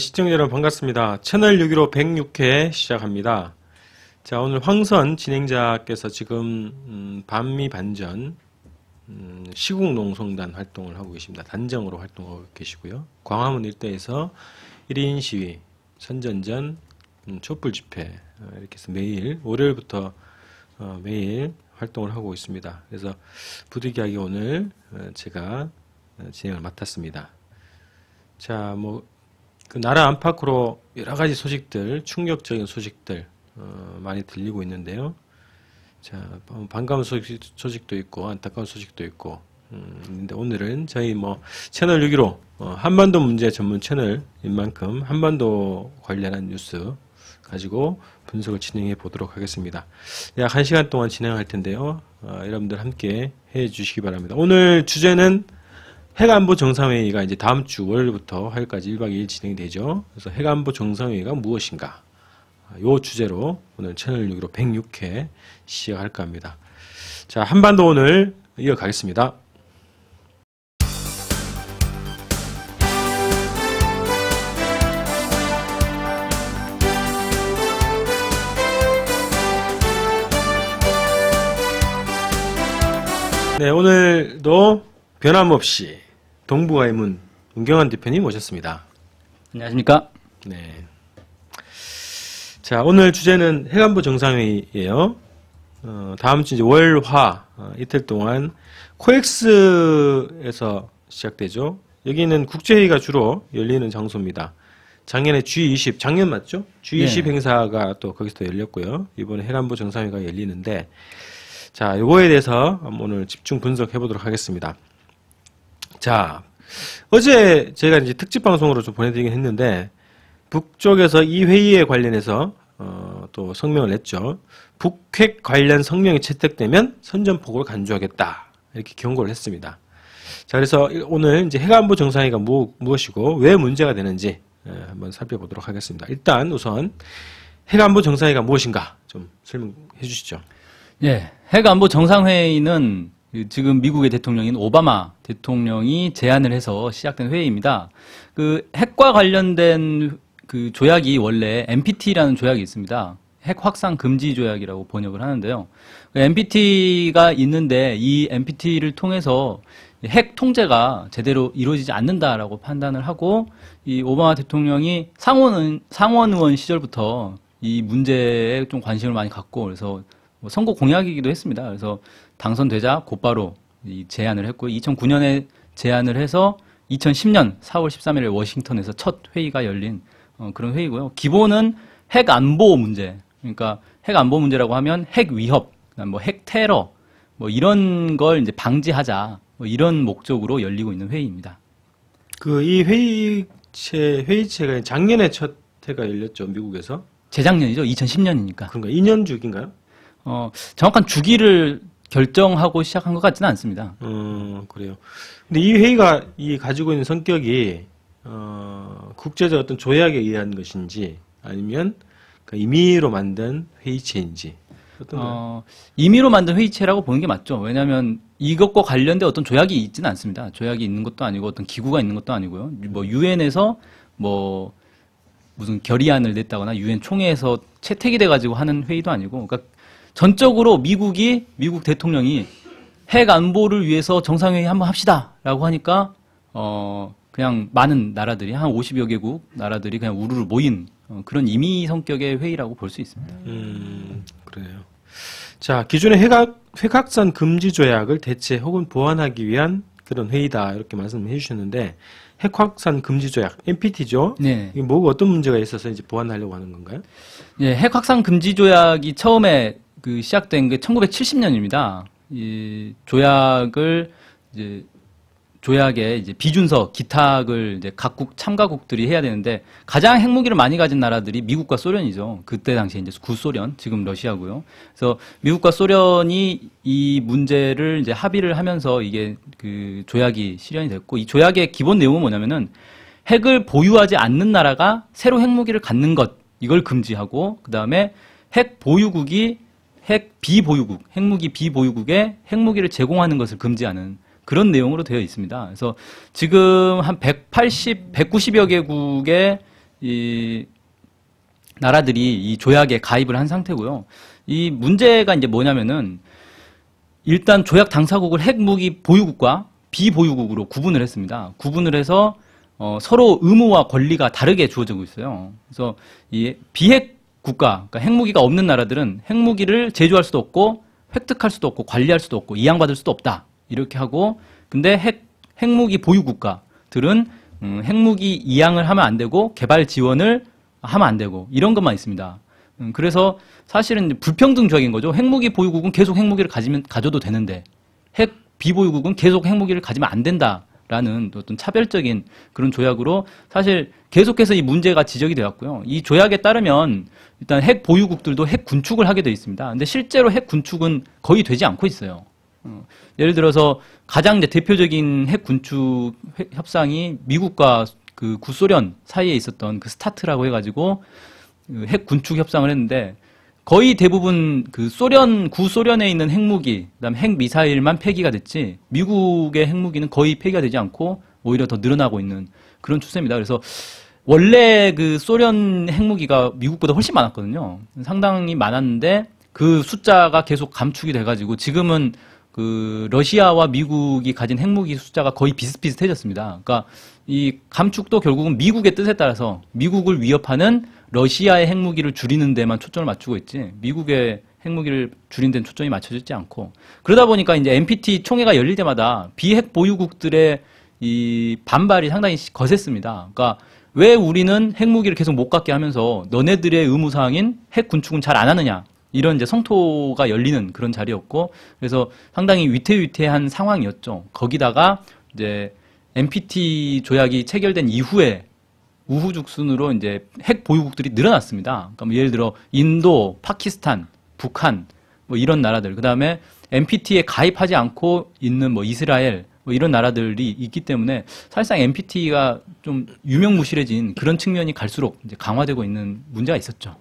시청자 여러분 반갑습니다. 채널 615 106회 시작합니다. 자, 오늘 황선 진행자께서 지금 반미 반전 시국농성단 활동을 하고 계십니다. 단정으로 활동하고 계시고요. 광화문 일대에서 1인 시위, 선전전, 촛불 집회 이렇게 해서 매일 월요일부터 매일 활동을 하고 있습니다. 그래서 부득이하게 오늘 제가 진행을 맡았습니다. 자, 그 나라 안팎으로 여러 가지 소식들, 충격적인 소식들 많이 들리고 있는데요. 자, 반가운 소식도 있고 안타까운 소식도 있고 근데 오늘은 저희 채널 615 한반도 문제 전문 채널인 만큼 한반도 관련한 뉴스 가지고 분석을 진행해 보도록 하겠습니다. 약 1시간 동안 진행할 텐데요. 여러분들 함께 해 주시기 바랍니다. 오늘 주제는 핵안보 정상회의가 이제 다음 주 월요일부터 화요일까지 1박 2일 진행되죠. 그래서 핵안보 정상회의가 무엇인가? 요 주제로 오늘 채널 615 106회 시작할까 합니다. 자, 한반도 오늘 이어가겠습니다. 네, 오늘도 변함없이 동북아의 문 문경환 대표님 모셨습니다. 안녕하십니까? 네. 자, 오늘 주제는 핵안보 정상회의예요. 다음 주 이제 월화 이틀 동안 코엑스에서 시작되죠. 여기는 국제회의가 주로 열리는 장소입니다. 작년에 G20, 작년 맞죠? G20 네. 행사가 또 거기서 열렸고요. 이번에 핵안보 정상회의가 열리는데, 자, 요거에 대해서 오늘 집중 분석해 보도록 하겠습니다. 자, 어제 제가 이제 특집 방송으로 좀 보내드리긴 했는데, 북쪽에서 이 회의에 관련해서 또 성명을 냈죠. 북핵 관련 성명이 채택되면 선전포고를 간주하겠다 이렇게 경고를 했습니다. 자, 그래서 오늘 이제 핵안보 정상회의가 무엇이고 왜 문제가 되는지 한번 살펴보도록 하겠습니다. 일단 우선 핵안보 정상회의가 무엇인가 좀 설명해 주시죠. 예, 핵안보 정상회의는 지금 미국의 대통령인 오바마 대통령이 제안을 해서 시작된 회의입니다. 그 핵과 관련된 그 조약이 원래 NPT라는 조약이 있습니다. 핵 확산 금지 조약이라고 번역을 하는데요. NPT가 있는데 이 NPT를 통해서 핵 통제가 제대로 이루어지지 않는다라고 판단을 하고 이 오바마 대통령이 상원 의원 시절부터 이 문제에 좀 관심을 많이 갖고 그래서 선거 공약이기도 했습니다. 그래서 당선되자 곧바로 이 제안을 했고 2009년에 제안을 해서 2010년 4월 13일에 워싱턴에서 첫 회의가 열린 그런 회의고요. 기본은 핵 안보 문제, 그러니까 핵 안보 문제라고 하면 핵 위협, 핵 테러, 이런 걸 이제 방지하자, 이런 목적으로 열리고 있는 회의입니다. 이 회의체가 작년에 첫 회가 열렸죠, 미국에서? 재작년이죠, 2010년이니까. 그런가, 2년 주기인가요? 정확한 주기를 결정하고 시작한 것 같지는 않습니다. 그래요. 근데 이 회의가 가지고 있는 성격이 국제적 어떤 조약에 의한 것인지 아니면 임의로 만든 회의체인지 어떤가요? 임의로 만든 회의체라고 보는 게 맞죠. 왜냐하면 이것과 관련된 어떤 조약이 있지는 않습니다. 조약이 있는 것도 아니고 어떤 기구가 있는 것도 아니고요. 유엔에서 무슨 결의안을 냈다거나 유엔 총회에서 채택이 돼가지고 하는 회의도 아니고, 그러니까 전적으로 미국 대통령이 핵 안보를 위해서 정상회의 한번 합시다라고 하니까 그냥 많은 나라들이 한 50여 개국 나라들이 그냥 우르르 모인 그런 임의 성격의 회의라고 볼 수 있습니다. 그래요. 자, 기존의 핵 확산 금지 조약을 대체 혹은 보완하기 위한 그런 회의다 이렇게 말씀해 주셨는데 핵 확산 금지 조약 NPT죠? 네. 이게 어떤 문제가 있어서 이제 보완하려고 하는 건가요? 예, 핵 확산 금지 조약이 처음에 시작된 게 1970년입니다. 이 조약을 조약에 이제 비준서 기탁을 이제 각국 참가국들이 해야 되는데 가장 핵무기를 많이 가진 나라들이 미국과 소련이죠. 그때 당시에 이제 구소련, 지금 러시아고요. 그래서 미국과 소련이 이 문제를 이제 합의를 하면서 이게 그 조약이 실현이 됐고, 이 조약의 기본 내용은 뭐냐면은 핵을 보유하지 않는 나라가 새로 핵무기를 갖는 것, 이걸 금지하고, 그 다음에 핵 보유국이 핵무기 비보유국에 핵무기를 제공하는 것을 금지하는 그런 내용으로 되어 있습니다. 그래서 지금 한 190여 개국의 이 나라들이 이 조약에 가입을 한 상태고요. 이 문제가 이제 뭐냐면은 일단 조약 당사국을 핵무기 보유국과 비보유국으로 구분을 했습니다. 구분을 해서 서로 의무와 권리가 다르게 주어지고 있어요. 그래서 이 비핵 국가, 그러니까 핵무기가 없는 나라들은 핵무기를 제조할 수도 없고 획득할 수도 없고 관리할 수도 없고 이양받을 수도 없다. 이렇게 하고 근데 핵무기 보유 국가들은 핵무기 이양을 하면 안 되고 개발 지원을 하면 안 되고 이런 것만 있습니다. 그래서 사실은 불평등 조약인 거죠. 핵무기 보유국은 계속 핵무기를 가져도 되는데 핵 비보유국은 계속 핵무기를 가지면 안 된다라는 어떤 차별적인 그런 조약으로 사실 계속해서 이 문제가 지적이 되었고요. 이 조약에 따르면 일단 핵 보유국들도 핵 군축을 하게 되어 있습니다. 근데 실제로 핵 군축은 거의 되지 않고 있어요. 예를 들어서 가장 이제 대표적인 핵 군축 협상이 미국과 그 구소련 사이에 있었던 그 스타트라고 해가지고 핵 군축 협상을 했는데 거의 대부분 그 구소련에 있는 핵무기, 그다음 핵 미사일만 폐기가 됐지 미국의 핵무기는 거의 폐기가 되지 않고 오히려 더 늘어나고 있는 그런 추세입니다. 그래서 원래 그 소련 핵무기가 미국보다 훨씬 많았거든요. 상당히 많았는데 그 숫자가 계속 감축이 돼가지고 지금은 그 러시아와 미국이 가진 핵무기 숫자가 거의 비슷비슷해졌습니다. 그러니까 이 감축도 결국은 미국의 뜻에 따라서 미국을 위협하는 러시아의 핵무기를 줄이는 데만 초점을 맞추고 있지 미국의 핵무기를 줄이는 데는 초점이 맞춰지지 않고 그러다 보니까 이제 NPT 총회가 열릴 때마다 비핵 보유국들의 이 반발이 상당히 거셌습니다. 그러니까 왜 우리는 핵무기를 계속 못 갖게 하면서 너네들의 의무사항인 핵 군축은 잘 안 하느냐 이런 이제 성토가 열리는 그런 자리였고 그래서 상당히 위태위태한 상황이었죠. 거기다가 이제 NPT 조약이 체결된 이후에 우후죽순으로 이제 핵 보유국들이 늘어났습니다. 그러니까 뭐 예를 들어 인도, 파키스탄, 북한 뭐 이런 나라들, 그 다음에 NPT에 가입하지 않고 있는 뭐 이스라엘 뭐 이런 나라들이 있기 때문에 사실상 NPT가 좀 유명무실해진 그런 측면이 갈수록 이제 강화되고 있는 문제가 있었죠.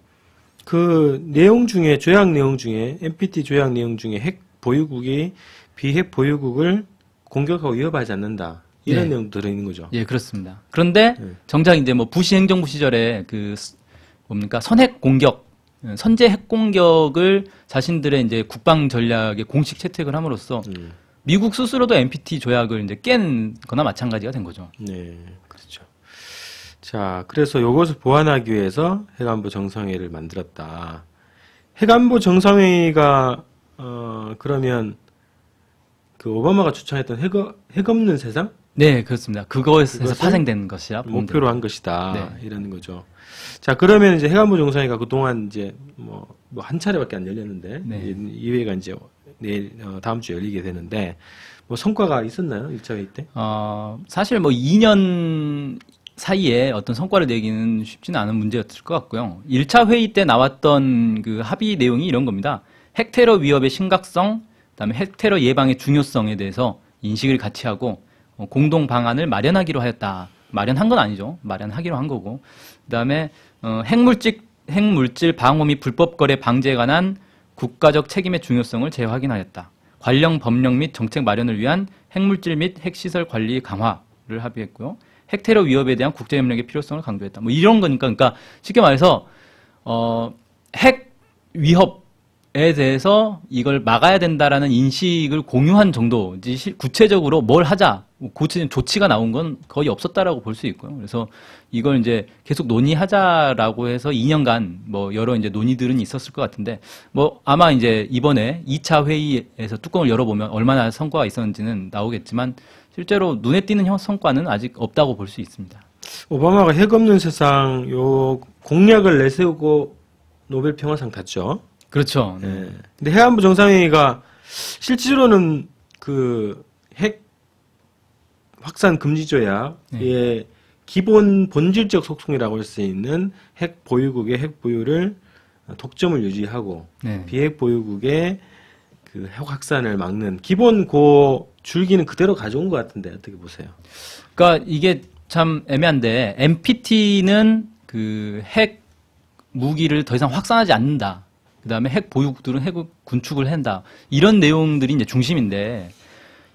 그 내용 중에 조약 내용 중에 NPT 조약 내용 중에 핵 보유국이 비핵 보유국을 공격하고 위협하지 않는다. 이런 네. 내용도 들어있는 거죠. 예, 그렇습니다. 그런데 정작 이제 뭐 부시 행정부 시절에 그 뭡니까 선핵 공격, 선제 핵 공격을 자신들의 이제 국방 전략에 공식 채택을 함으로써 미국 스스로도 NPT 조약을 이제 깬 거나 마찬가지가 된 거죠. 네, 그렇죠. 자, 그래서 이것을 보완하기 위해서 핵안보 정상회의를 만들었다. 핵안보 정상회의가 그러면 그 오바마가 추천했던 핵 없는 세상? 네, 그렇습니다. 그것에서 파생된 것이라 목표로 한 것이다. 네. 이러는 거죠. 자, 그러면 이제 핵안보 정상회의가 그동안 이제 뭐 한 차례밖에 안 열렸는데 네. 이 회의가 이제 내일 다음 주에 열리게 되는데 뭐 성과가 있었나요? 1차 회의 때? 사실 뭐 2년 사이에 어떤 성과를 내기는 쉽지는 않은 문제였을 것 같고요. 1차 회의 때 나왔던 그 합의 내용이 이런 겁니다. 핵테러 위협의 심각성, 그다음에 핵테러 예방의 중요성에 대해서 인식을 같이 하고 공동 방안을 마련하기로 하였다. 마련한 건 아니죠. 마련하기로 한 거고. 그다음에 핵물질 방호 및 불법 거래 방지에 관한 국가적 책임의 중요성을 재확인하였다. 관련 법령 및 정책 마련을 위한 핵물질 및 핵시설 관리 강화를 합의했고요. 핵테러 위협에 대한 국제협력의 필요성을 강조했다. 뭐 이런 거니까, 그러니까 쉽게 말해서 핵 위협에 대해서 이걸 막아야 된다라는 인식을 공유한 정도지 구체적으로 뭘 하자, 구체적인 조치가 나온 건 거의 없었다라고 볼 수 있고요. 그래서 이걸 이제 계속 논의하자라고 해서 2년간 뭐 여러 이제 논의들은 있었을 것 같은데 뭐 아마 이제 이번에 2차 회의에서 뚜껑을 열어보면 얼마나 성과가 있었는지는 나오겠지만 실제로 눈에 띄는 성과는 아직 없다고 볼 수 있습니다. 오바마가 핵 없는 세상 요 공약을 내세우고 노벨 평화상 탔죠. 그렇죠. 네. 근데 해안부 정상회의가 실질적으로는 그 핵 확산 금지 조약의 기본 본질적 속성이라고 할 수 있는 핵 보유국의 핵 보유를 독점을 유지하고 비핵 보유국의 그 핵 확산을 막는 기본 고 줄기는 그대로 가져온 것 같은데 어떻게 보세요? 그러니까 이게 참 애매한데 NPT는 그 핵 무기를 더 이상 확산하지 않는다. 그다음에 핵 보유국들은 핵 군축을 한다. 이런 내용들이 이제 중심인데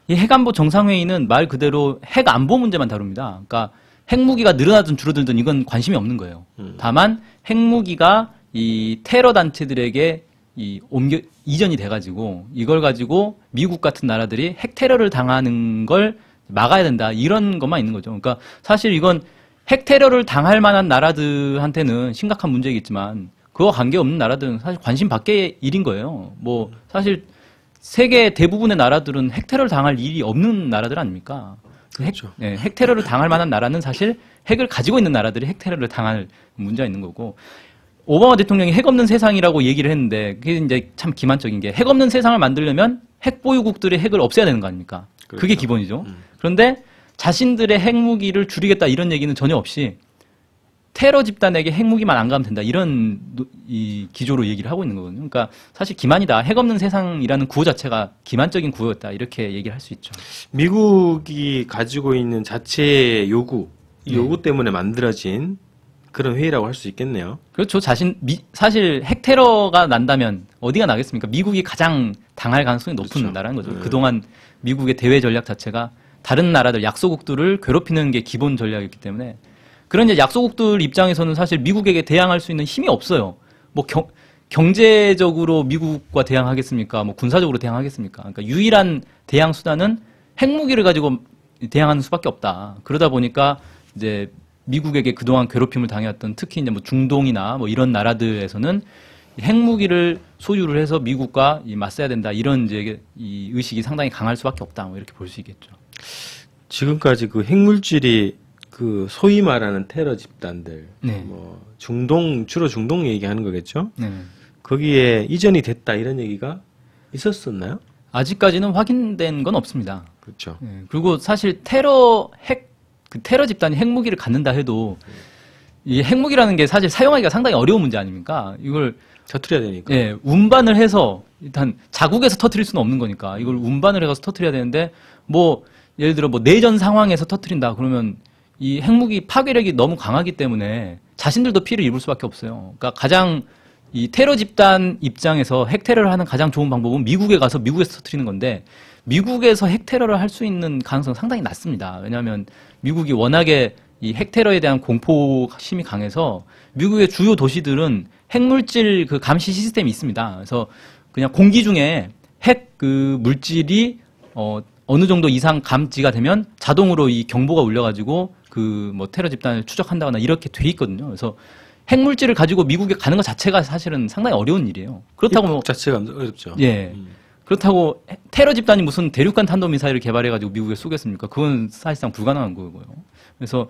이 핵안보 정상회의는 말 그대로 핵 안보 문제만 다룹니다. 그러니까 핵무기가 늘어나든 줄어들든 이건 관심이 없는 거예요. 다만 핵무기가 이 테러 단체들에게 이전이 돼가지고 이걸 가지고 미국 같은 나라들이 핵 테러를 당하는 걸 막아야 된다 이런 것만 있는 거죠. 그러니까 사실 이건 핵 테러를 당할 만한 나라들한테는 심각한 문제이겠지만 그와 관계없는 나라들은 사실 관심 밖의 일인 거예요. 뭐 사실 세계 대부분의 나라들은 핵 테러를 당할 일이 없는 나라들 아닙니까? 그렇죠. 핵 테러를 당할 만한 나라는 사실 핵을 가지고 있는 나라들이 핵 테러를 당할 문제가 있는 거고 오바마 대통령이 핵 없는 세상이라고 얘기를 했는데 그게 이제 참 기만적인 게 핵 없는 세상을 만들려면 핵 보유국들의 핵을 없애야 되는 거 아닙니까? 그렇죠. 그게 기본이죠. 그런데 자신들의 핵무기를 줄이겠다 이런 얘기는 전혀 없이 테러 집단에게 핵무기만 안 가면 된다 이런 이 기조로 얘기를 하고 있는 거거든요. 그러니까 사실 기만이다. 핵 없는 세상이라는 구호 자체가 기만적인 구호였다 이렇게 얘기를 할 수 있죠. 미국이 가지고 있는 자체의 요구, 이 요구 때문에 만들어진 그런 회의라고 할 수 있겠네요. 그렇죠. 사실 핵 테러가 난다면 어디가 나겠습니까? 미국이 가장 당할 가능성이 높은 그렇죠. 나라는 거죠. 그동안 미국의 대외 전략 자체가 다른 나라들, 약소국들을 괴롭히는 게 기본 전략이기 때문에 그런 이제 약소국들 입장에서는 사실 미국에게 대항할 수 있는 힘이 없어요. 뭐 경제적으로 미국과 대항하겠습니까? 뭐 군사적으로 대항하겠습니까? 그러니까 유일한 대항 수단은 핵무기를 가지고 대항하는 수밖에 없다. 그러다 보니까 이제 미국에게 그동안 괴롭힘을 당해왔던 특히 이제 뭐 중동이나 뭐 이런 나라들에서는 핵무기를 소유를 해서 미국과 맞서야 된다. 이런 이제 이 의식이 상당히 강할 수밖에 없다. 뭐 이렇게 볼 수 있겠죠. 지금까지 그 핵물질이 그 소위 말하는 테러 집단들, 네. 뭐 주로 중동 얘기하는 거겠죠? 네. 거기에 이전이 됐다 이런 얘기가 있었었나요? 아직까지는 확인된 건 없습니다. 그렇죠. 네. 그리고 사실 그 테러 집단이 핵무기를 갖는다 해도 이 핵무기라는 게 사실 사용하기가 상당히 어려운 문제 아닙니까? 이걸 터뜨려야 되니까. 예, 운반을 해서 일단 자국에서 터뜨릴 수는 없는 거니까 이걸 운반을 해서 터뜨려야 되는데 뭐 예를 들어 뭐 내전 상황에서 터뜨린다 그러면 이 핵무기 파괴력이 너무 강하기 때문에 자신들도 피해를 입을 수밖에 없어요. 그러니까 가장 이 테러 집단 입장에서 핵 테러를 하는 가장 좋은 방법은 미국에 가서 미국에서 터뜨리는 건데 미국에서 핵 테러를 할 수 있는 가능성은 상당히 낮습니다. 왜냐하면 미국이 워낙에 이 핵 테러에 대한 공포심이 강해서 미국의 주요 도시들은 핵물질 그 감시 시스템이 있습니다. 그래서 그냥 공기 중에 핵 그 물질이 어느 정도 이상 감지가 되면 자동으로 이 경보가 울려가지고 그 뭐 테러 집단을 추적한다거나 이렇게 돼 있거든요. 그래서 핵물질을 가지고 미국에 가는 것 자체가 사실은 상당히 어려운 일이에요. 그렇다고 뭐 자체가 어렵죠. 예. 그렇다고 테러 집단이 무슨 대륙간 탄도미사일을 개발해가지고 미국에 쏘겠습니까? 그건 사실상 불가능한 거고요. 그래서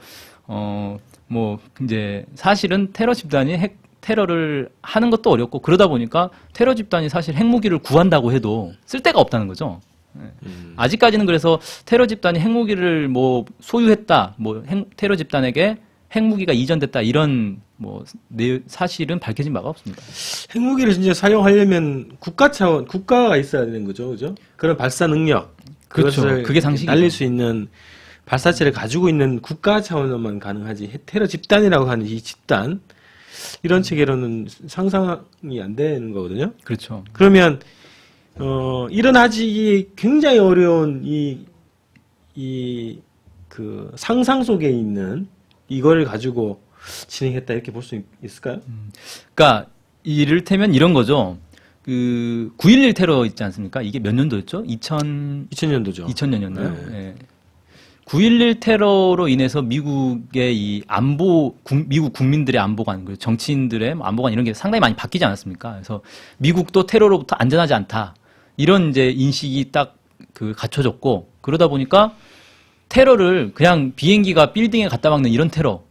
뭐 이제 사실은 테러 집단이 핵 테러를 하는 것도 어렵고 그러다 보니까 테러 집단이 사실 핵무기를 구한다고 해도 쓸 데가 없다는 거죠. 아직까지는 그래서 테러 집단이 핵무기를 뭐 소유했다, 뭐 테러 집단에게 핵무기가 이전됐다 이런 뭐 사실은 밝혀진 바가 없습니다. 핵무기를 진짜 사용하려면 국가가 있어야 되는 거죠, 그죠? 그런 발사 능력, 그렇죠. 그것을 그게 상식이죠. 날릴 수 있는 발사체를 가지고 있는 국가 차원으로만 가능하지. 테러 집단이라고 하는 이 집단 이런 체계로는 상상이 안 되는 거거든요. 그렇죠. 그러면 일어나지 굉장히 어려운 그 상상 속에 있는 이거를 가지고 진행했다 이렇게 볼 수 있을까요? 그러니까 이를테면 이런 거죠. 그 9.11 테러 있지 않습니까? 이게 몇 년도였죠? 2000년도죠. 2000년이었나요? 네. 예. 9.11 테러로 인해서 미국의 이 미국 국민들의 안보관, 그리고 정치인들의 안보관 이런 게 상당히 많이 바뀌지 않았습니까? 그래서 미국도 테러로부터 안전하지 않다. 이런 이제 인식이 딱 그 갖춰졌고, 그러다 보니까 테러를 그냥 비행기가 빌딩에 갖다 박는 이런 테러도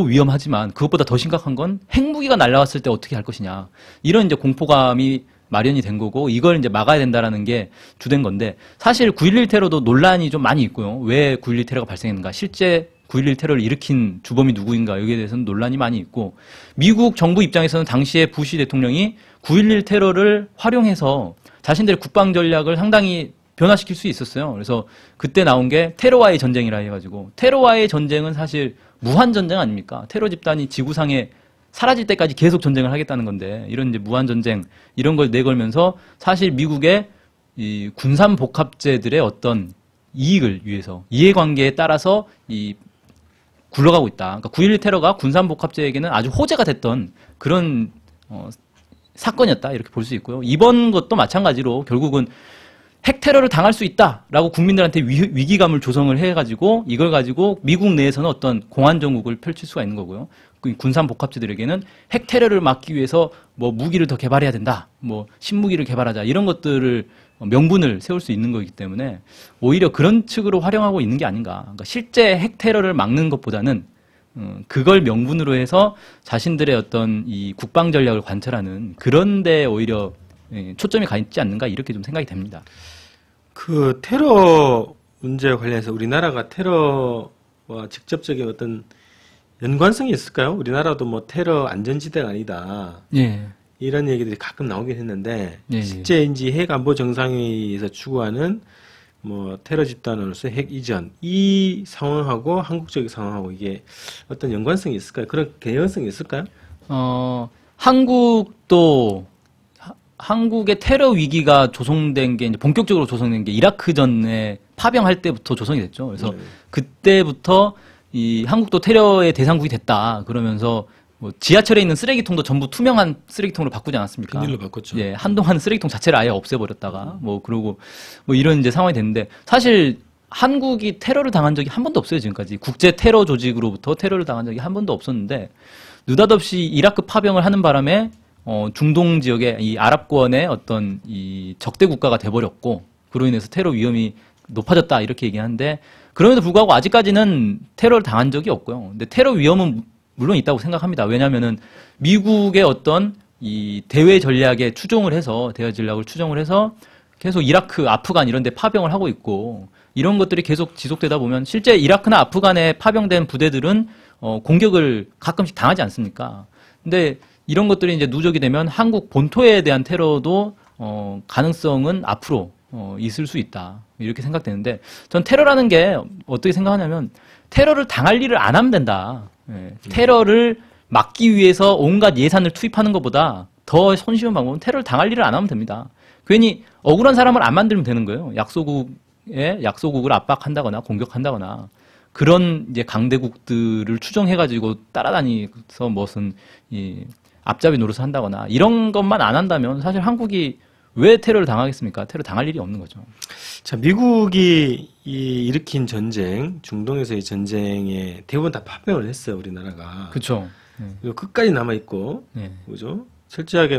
위험하지만 그것보다 더 심각한 건 핵무기가 날아왔을 때 어떻게 할 것이냐. 이런 이제 공포감이 마련이 된 거고 이걸 이제 막아야 된다라는 게 주된 건데 사실 9.11 테러도 논란이 좀 많이 있고요. 왜 9.11 테러가 발생했는가? 실제 9.11 테러를 일으킨 주범이 누구인가? 여기에 대해서는 논란이 많이 있고 미국 정부 입장에서는 당시에 부시 대통령이 9.11 테러를 활용해서 자신들의 국방 전략을 상당히 변화시킬 수 있었어요. 그래서 그때 나온 게 테러와의 전쟁이라 해가지고 테러와의 전쟁은 사실 무한 전쟁 아닙니까? 테러 집단이 지구상에 사라질 때까지 계속 전쟁을 하겠다는 건데 이런 이제 무한 전쟁 이런 걸 내걸면서 사실 미국의 이 군산 복합제들의 어떤 이익을 위해서 이해관계에 따라서 이 굴러가고 있다. 그러니까 9.11 테러가 군산복합제에게는 아주 호재가 됐던 그런 사건이었다 이렇게 볼 수 있고요. 이번 것도 마찬가지로 결국은 핵 테러를 당할 수 있다라고 국민들한테 위기감을 조성을 해가지고 이걸 가지고 미국 내에서는 어떤 공안 정국을 펼칠 수가 있는 거고요. 그 군산 복합체들에게는 핵 테러를 막기 위해서 뭐 무기를 더 개발해야 된다, 뭐 신무기를 개발하자 이런 것들을 명분을 세울 수 있는 거기 때문에 오히려 그런 측으로 활용하고 있는 게 아닌가. 그러니까 실제 핵 테러를 막는 것보다는 그걸 명분으로 해서 자신들의 어떤 이 국방 전략을 관철하는 그런데 오히려 초점이 가 있지 않는가 이렇게 좀 생각이 됩니다. 그 테러 문제와 관련해서 우리나라가 테러와 직접적인 어떤 연관성이 있을까요? 우리나라도 뭐 테러 안전지대가 아니다. 예. 이런 얘기들이 가끔 나오긴 했는데 예. 실제 이제 핵안보정상회의에서 추구하는 뭐 테러 집단으로서 핵 이전 이 상황하고 한국적인 상황하고 이게 어떤 연관성이 있을까요? 그런 개연성이 있을까요? 한국도 한국의 테러 위기가 조성된 게 이제 본격적으로 조성된 게 이라크전에 파병할 때부터 조성이 됐죠. 그래서 그때부터 이 한국도 테러의 대상국이 됐다. 그러면서 뭐 지하철에 있는 쓰레기통도 전부 투명한 쓰레기통으로 바꾸지 않았습니까? 비닐로 바꿨죠. 예, 한동안 쓰레기통 자체를 아예 없애버렸다가 뭐 그러고 뭐 이런 이제 상황이 됐는데 사실 한국이 테러를 당한 적이 한 번도 없어요 지금까지. 국제 테러 조직으로부터 테러를 당한 적이 한 번도 없었는데 느닷없이 이라크 파병을 하는 바람에 중동 지역의 이 아랍권의 어떤 이 적대 국가가 돼버렸고 그로 인해서 테러 위험이 높아졌다 이렇게 얘기하는데 그럼에도 불구하고 아직까지는 테러를 당한 적이 없고요. 근데 테러 위험은 물론 있다고 생각합니다. 왜냐하면은 미국의 어떤 이 대외 전략에 추종을 해서 대외 전략을 추종을 해서 계속 이라크, 아프간 이런 데 파병을 하고 있고 이런 것들이 계속 지속되다 보면 실제 이라크나 아프간에 파병된 부대들은 공격을 가끔씩 당하지 않습니까? 근데 이런 것들이 이제 누적이 되면 한국 본토에 대한 테러도 가능성은 앞으로 있을 수 있다. 이렇게 생각되는데 전 테러라는 게 어떻게 생각하냐면 테러를 당할 일을 안 하면 된다. 예. 테러를 막기 위해서 온갖 예산을 투입하는 것보다 더 손쉬운 방법은 테러를 당할 일을 안 하면 됩니다. 괜히 억울한 사람을 안 만들면 되는 거예요. 약소국을 압박한다거나 공격한다거나 그런 이제 강대국들을 추정해가지고 따라다니면서 무슨 이 앞잡이 노릇을 한다거나 이런 것만 안 한다면 사실 한국이 왜 테러를 당하겠습니까? 테러 당할 일이 없는 거죠. 자, 미국이 일으킨 전쟁, 중동에서의 전쟁에 대부분 다 파병을 했어요, 우리나라가. 그렇죠. 그리고 끝까지 남아 있고, 네. 그죠? 철저하게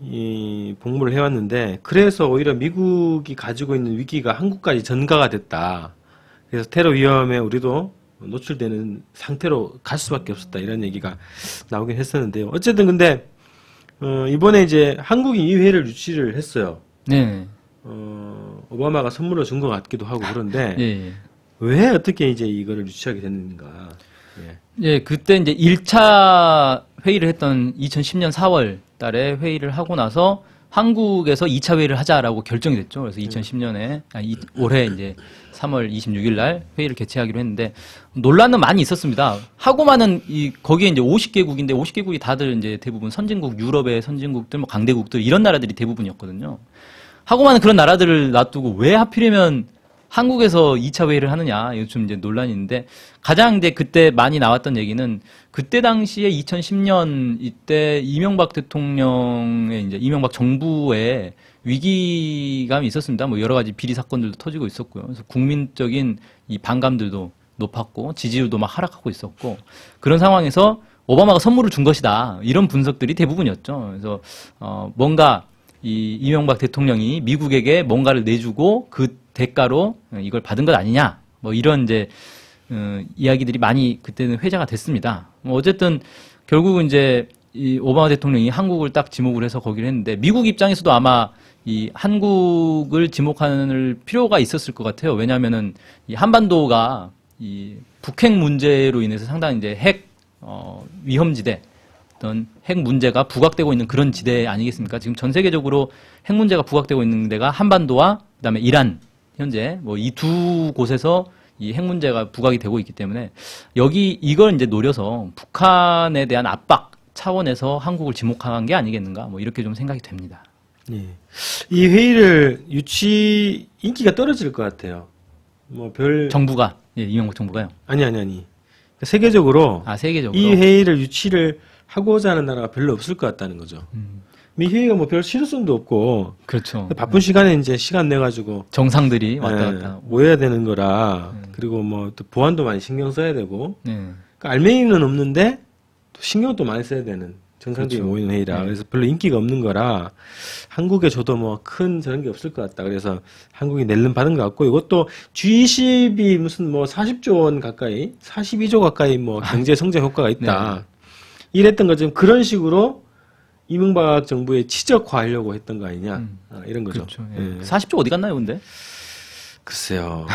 이 복무를 해왔는데, 그래서 오히려 미국이 가지고 있는 위기가 한국까지 전가가 됐다. 그래서 테러 위험에 우리도 노출되는 상태로 갈 수밖에 없었다. 이런 얘기가 나오긴 했었는데요. 어쨌든 근데 이번에 이제 한국이 이 회의를 유치를 했어요. 네. 오바마가 선물로 준 것 같기도 하고 그런데 예. 왜 어떻게 이제 이거를 유치하게 됐는가? 예. 예, 그때 이제 1차 회의를 했던 2010년 4월 달에 회의를 하고 나서 한국에서 2차 회의를 하자라고 결정이 됐죠. 그래서 2010년에 올해 이제 3월 26일 날 회의를 개최하기로 했는데 논란은 많이 있었습니다. 하고만은 거기에 이제 50개국인데 50개국이 다들 이제 대부분 선진국, 유럽의 선진국들, 뭐 강대국들 이런 나라들이 대부분이었거든요. 하고만은 그런 나라들을 놔두고 왜 하필이면 한국에서 2차 회의를 하느냐, 이거 좀 이제 논란이 있는데, 가장 이제 그때 많이 나왔던 얘기는, 그때 당시에 2010년 이때 이명박 대통령의 이제 이명박 정부에 위기감이 있었습니다. 뭐 여러 가지 비리 사건들도 터지고 있었고요. 그래서 국민적인 이 반감들도 높았고, 지지율도 막 하락하고 있었고, 그런 상황에서 오바마가 선물을 준 것이다. 이런 분석들이 대부분이었죠. 그래서, 뭔가 이 이명박 대통령이 미국에게 뭔가를 내주고 그 대가로 이걸 받은 것 아니냐, 뭐 이런 이제 이야기들이 많이 그때는 회자가 됐습니다. 뭐 어쨌든 결국은 이제 이 오바마 대통령이 한국을 딱 지목을 해서 거기를 했는데 미국 입장에서도 아마 이 한국을 지목할 필요가 있었을 것 같아요. 왜냐하면은 이 한반도가 이 북핵 문제로 인해서 상당히 이제 핵 위험지대, 어떤 핵 문제가 부각되고 있는 그런 지대 아니겠습니까? 지금 전 세계적으로 핵 문제가 부각되고 있는 데가 한반도와 그다음에 이란 현재 뭐 이 두 곳에서 이 핵 문제가 부각이 되고 있기 때문에 이걸 이제 노려서 북한에 대한 압박 차원에서 한국을 지목한 게 아니겠는가? 뭐 이렇게 좀 생각이 됩니다. 예. 이 회의를 인기가 떨어질 것 같아요. 정부가, 예, 이명박 정부가요. 아니. 세계적으로 세계적으로. 이 회의를 유치를 하고자 하는 나라가 별로 없을 것 같다는 거죠. 이 회의가 뭐 별 실효성도 없고 그렇죠. 바쁜 시간에 이제 시간 내 가지고 정상들이 왔다 갔다. 모여야 되는 거라 그리고 뭐 또 보안도 많이 신경 써야 되고 네. 그러니까 알맹이는 없는데 또 신경도 많이 써야 되는 정상들이 그렇죠. 모이는 회의라 네. 그래서 별로 인기가 없는 거라 한국에 줘도 뭐 큰 저런 게 없을 것 같다. 그래서 한국이 낼름 받은 것 같고 이것도 G20이 무슨 뭐 40조 원 가까이 42조 가까이 뭐 경제 성장 효과가 있다. 이랬던 것처럼 그런 식으로 이명박 정부에 치적화하려고 했던 거 아니냐 이런 거죠. 그렇죠. 예. 40조 어디 갔나요, 근데? 글쎄요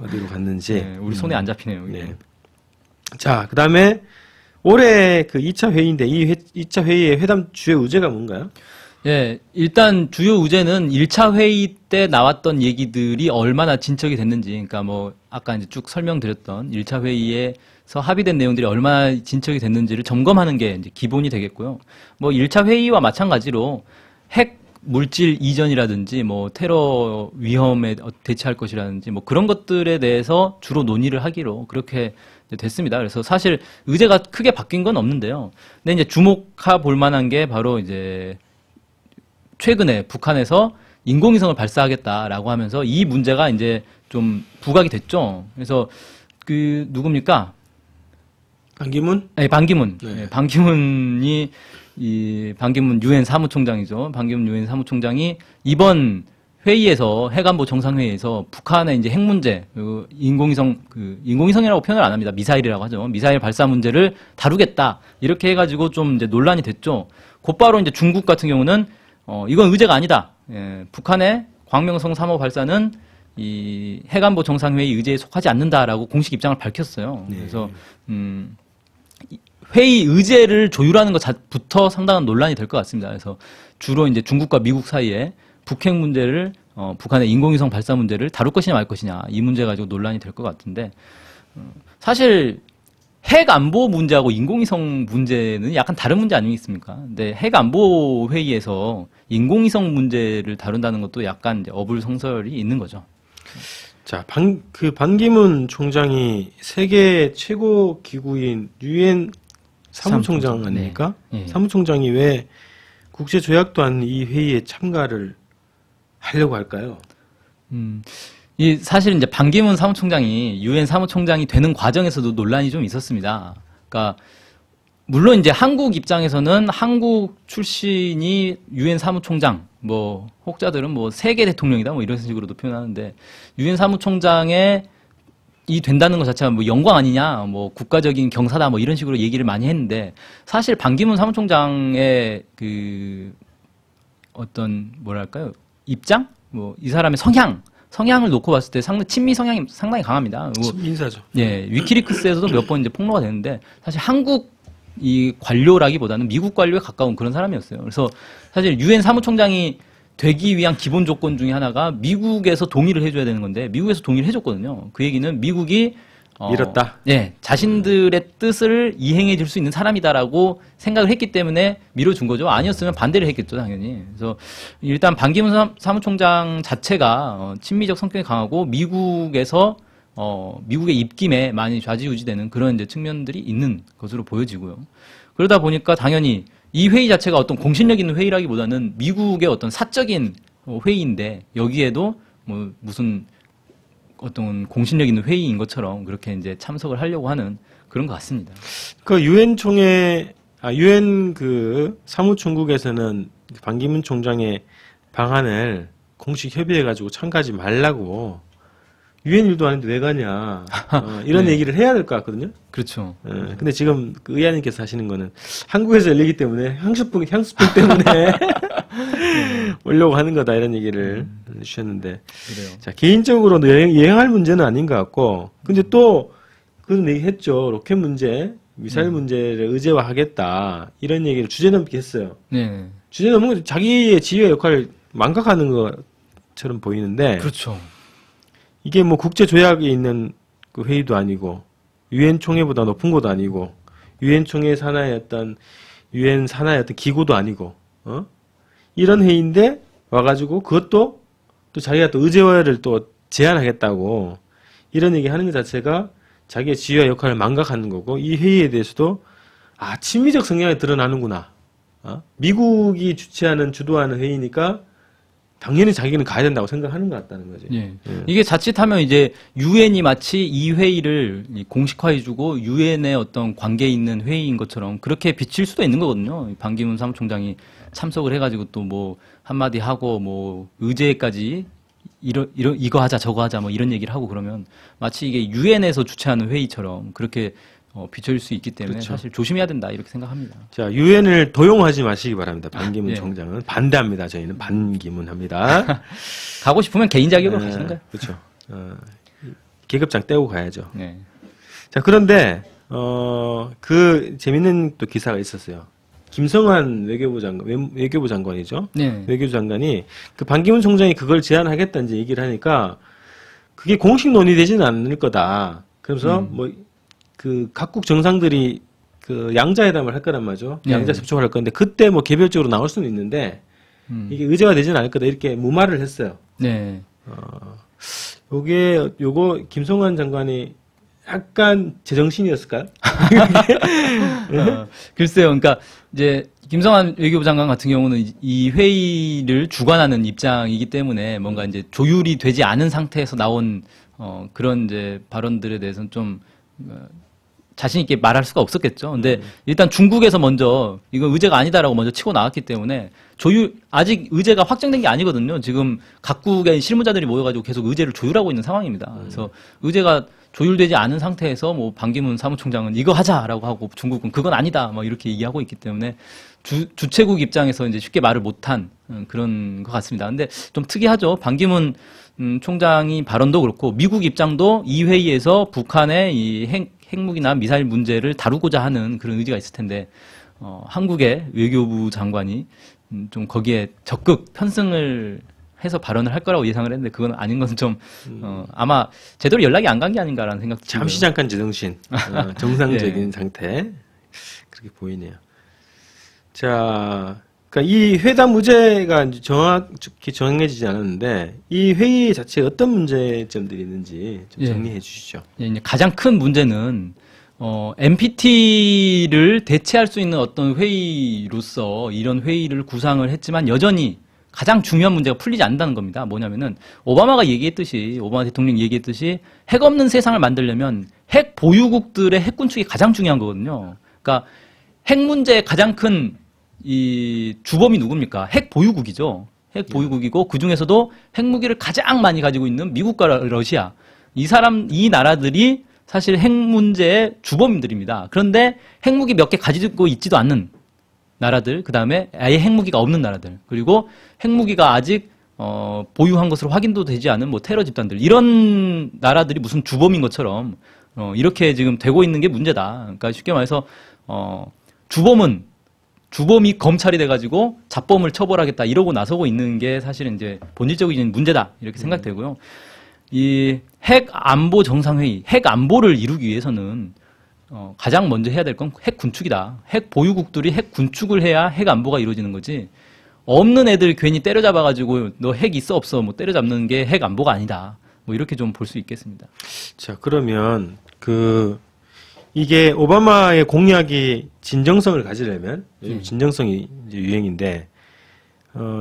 어디로 갔는지 네, 우리 손에 안 잡히네요. 이게. 네. 자 그다음에 올해 그 2차 회의인데 이 2차 회의의 회담 주요 의제가 뭔가요? 예, 일단 주요 의제는 1차 회의 때 나왔던 얘기들이 얼마나 진척이 됐는지, 그러니까 뭐 아까 이제 쭉 설명드렸던 1차 회의에서 합의된 내용들이 얼마나 진척이 됐는지를 점검하는 게 이제 기본이 되겠고요. 뭐 1차 회의와 마찬가지로 핵 물질 이전이라든지 뭐 테러 위험에 대처할 것이라든지 뭐 그런 것들에 대해서 주로 논의를 하기로 그렇게 됐습니다. 그래서 사실 의제가 크게 바뀐 건 없는데요. 근데 이제 주목해 볼 만한 게 바로 이제 최근에 북한에서 인공위성을 발사하겠다라고 하면서 이 문제가 이제 좀 부각이 됐죠. 그래서 그 누굽니까? 반기문? 네, 반기문. 네. 네, 반기문이 이 반기문 유엔 사무총장이죠. 반기문 유엔 사무총장이 이번 회의에서 핵안보 정상회의에서 북한의 이제 핵 문제, 인공위성이라고 표현을 안 합니다. 미사일이라고 하죠. 미사일 발사 문제를 다루겠다 이렇게 해가지고 좀 이제 논란이 됐죠. 곧바로 이제 중국 같은 경우는 이건 의제가 아니다. 예, 북한의 광명성 3호 발사는 이 핵안보 정상회의 의제에 속하지 않는다라고 공식 입장을 밝혔어요. 네. 그래서 회의 의제를 조율하는 것부터 상당한 논란이 될 것 같습니다. 그래서 주로 이제 중국과 미국 사이에 북핵 문제를 북한의 인공위성 발사 문제를 다룰 것이냐 말 것이냐 이 문제 가지고 논란이 될 것 같은데 사실 핵 안보 문제하고 인공위성 문제는 약간 다른 문제 아니겠습니까? 근데 핵 안보 회의에서 인공위성 문제를 다룬다는 것도 약간 이제 어불성설이 있는 거죠. 자, 반기문 총장이 세계 최고 기구인 유엔 사무총장 아닙니까? 네. 네. 사무총장이 왜 국제 조약도 아닌 이 회의에 참가를 하려고 할까요? 이 사실 이제 반기문 사무총장이 유엔 사무총장이 되는 과정에서도 논란이 좀 있었습니다. 그러니까 물론 이제 한국 입장에서는 한국 출신이 유엔 사무총장, 뭐 혹자들은 뭐 세계 대통령이다 뭐 이런 식으로도 표현하는데 유엔 사무총장에 이 된다는 것 자체가 뭐 영광 아니냐, 뭐 국가적인 경사다 뭐 이런 식으로 얘기를 많이 했는데 사실 반기문 사무총장의 그 어떤 뭐랄까요 입장, 뭐 이 사람의 성향을 놓고 봤을 때 상당히 친미 성향이 상당히 강합니다. 친민사죠. 예, 위키리크스에서도 몇 번 이제 폭로가 되는데 사실 한국 이 관료라기보다는 미국 관료에 가까운 그런 사람이었어요. 그래서 사실 유엔 사무총장이 되기 위한 기본 조건 중에 하나가 미국에서 동의를 해줘야 되는 건데 미국에서 동의를 해줬거든요. 그 얘기는 미국이 밀었다. 예, 자신들의 뜻을 이행해 줄 수 있는 사람이다라고 생각을 했기 때문에 밀어준 거죠. 아니었으면 반대를 했겠죠, 당연히. 그래서 일단 반기문 사무총장 자체가 친미적 성격이 강하고 미국에서 미국의 입김에 많이 좌지우지되는 그런 이제 측면들이 있는 것으로 보여지고요. 그러다 보니까 당연히 이 회의 자체가 어떤 공신력 있는 회의라기보다는 미국의 어떤 사적인 회의인데 여기에도 뭐 무슨 어떤 공신력 있는 회의인 것처럼 그렇게 이제 참석을 하려고 하는 그런 것 같습니다. 그 유엔 그 사무총국에서는 반기문 총장의 방안을 공식 협의해가지고 참가하지 말라고 유엔 일도 아닌데 왜 가냐 이런 네. 얘기를 해야 될 것 같거든요. 그렇죠. 근데 지금 그 의아님께서 하시는 거는 한국에서 열리기 때문에 향수병 때문에 오려고 하는 거다 이런 얘기를 주셨는데 그래요. 자 개인적으로는 여행할 문제는 아닌 것 같고 근데 또 그런 얘기 했죠. 로켓 문제, 미사일 문제를 의제화하겠다 이런 얘기를 주제넘게 했어요. 네. 주제넘은 건 자기의 지휘와 역할을 망각하는 것처럼 보이는데 그렇죠. 이게 뭐 국제 조약에 있는 그 회의도 아니고 유엔 총회보다 높은 것도 아니고 유엔 총회 산하의 어떤 유엔 산하의 어떤 기구도 아니고 이런 회의인데 와가지고 그것도 또 자기가 또 의제화를 또 제안하겠다고 이런 얘기 하는 것 자체가 자기의 지위와 역할을 망각하는 거고 이 회의에 대해서도 친미적 성향이 드러나는구나. 미국이 주최하는 주도하는 회의니까 당연히 자기는 가야 된다고 생각하는 것 같다는 거지. 예. 이게 자칫하면 이제 유엔이 마치 이 회의를 공식화해주고 유엔의 어떤 관계에 있는 회의인 것처럼 그렇게 비칠 수도 있는 거거든요. 반기문 사무총장이 참석을 해가지고 또 뭐 한마디 하고 뭐 의제까지 이거 하자 저거 하자 뭐 이런 얘기를 하고 그러면 마치 이게 유엔에서 주최하는 회의처럼 그렇게 비춰질 수 있기 때문에 그렇죠. 사실 조심해야 된다 이렇게 생각합니다. 자, 유엔을 도용하지 마시기 바랍니다. 반기문 예. 총장은 반대합니다. 저희는 반기문합니다. 가고 싶으면 개인 자격으로 가시는 거예요. 그렇죠. 계급장 떼고 가야죠. 네. 자, 그런데 그 재밌는 또 기사가 있었어요. 김성환 외교부 장관이죠. 네. 외교부 장관이 그 반기문 총장이 그걸 제안하겠다 이제 얘기를 하니까 그게 공식 논의되지는 않을 거다. 그래서 뭐 그 각국 정상들이 그 양자회담을 할 거란 말이죠. 네. 양자 접촉을 할 건데 그때 뭐 개별적으로 나올 수는 있는데 이게 의제가 되지는 않을 거다 이렇게 무마를 했어요. 네. 요거 김성환 장관이 약간 제정신이었을까요? 글쎄요. 그러니까 이제 김성환 외교부 장관 같은 경우는 이 회의를 주관하는 입장이기 때문에 뭔가 이제 조율이 되지 않은 상태에서 나온 그런 이제 발언들에 대해서는 좀 자신 있게 말할 수가 없었겠죠. 근데 일단 중국에서 먼저 이건 의제가 아니다라고 먼저 치고 나왔기 때문에 아직 의제가 확정된 게 아니거든요. 지금 각국의 실무자들이 모여가지고 계속 의제를 조율하고 있는 상황입니다. 그래서 의제가 조율되지 않은 상태에서 뭐 반기문 사무총장은 이거 하자라고 하고 중국은 그건 아니다 뭐 이렇게 얘기하고 있기 때문에 주최국 입장에서 이제 쉽게 말을 못한 그런 것 같습니다. 근데 좀 특이하죠. 반기문 총장이 발언도 그렇고 미국 입장도 이 회의에서 북한의 이 핵무기나 미사일 문제를 다루고자 하는 그런 의지가 있을 텐데 한국의 외교부 장관이 좀 거기에 적극 편승을 해서 발언을 할 거라고 예상을 했는데 그건 아닌 것은 좀 아마 제대로 연락이 안 간 게 아닌가라는 생각도 들고요. 잠시 잠깐 제정신 정상적인 상태 그렇게 보이네요. 자, 그러니까 이 회담 의제가 이제 정확히 정해지지 않았는데 이 회의 자체에 어떤 문제점들이 있는지 좀 정리해 주시죠. 예, 이제 가장 큰 문제는 NPT를 대체할 수 있는 어떤 회의로서 이런 회의를 구상을 했지만 여전히 가장 중요한 문제가 풀리지 않는다는 겁니다. 뭐냐면은 오바마 대통령이 얘기했듯이 핵 없는 세상을 만들려면 핵 보유국들의 핵 군축이 가장 중요한 거거든요. 그러니까 핵 문제의 가장 큰 이 주범이 누굽니까? 핵 보유국이죠. 핵 보유국이고 그 중에서도 핵무기를 가장 많이 가지고 있는 미국과 러시아 이 나라들이 사실 핵 문제의 주범들입니다. 그런데 핵무기 몇 개 가지고 있지도 않는 나라들, 그 다음에 아예 핵무기가 없는 나라들, 그리고 핵무기가 아직 보유한 것으로 확인도 되지 않은 뭐 테러 집단들 이런 나라들이 무슨 주범인 것처럼 이렇게 지금 되고 있는 게 문제다. 그러니까 쉽게 말해서 주범이 검찰이 돼가지고 잡범을 처벌하겠다 이러고 나서고 있는 게 사실은 이제 본질적인 문제다 이렇게 생각되고요. 이 핵 안보 정상회의, 핵 안보를 이루기 위해서는 가장 먼저 해야 될 건 핵 군축이다. 핵 보유국들이 핵 군축을 해야 핵 안보가 이루어지는 거지. 없는 애들 괜히 때려잡아가지고 너 핵 있어 없어 뭐 때려잡는 게 핵 안보가 아니다. 뭐 이렇게 좀 볼 수 있겠습니다. 자, 그러면 이게 오바마의 공약이 진정성을 가지려면 진정성이 이제 유행인데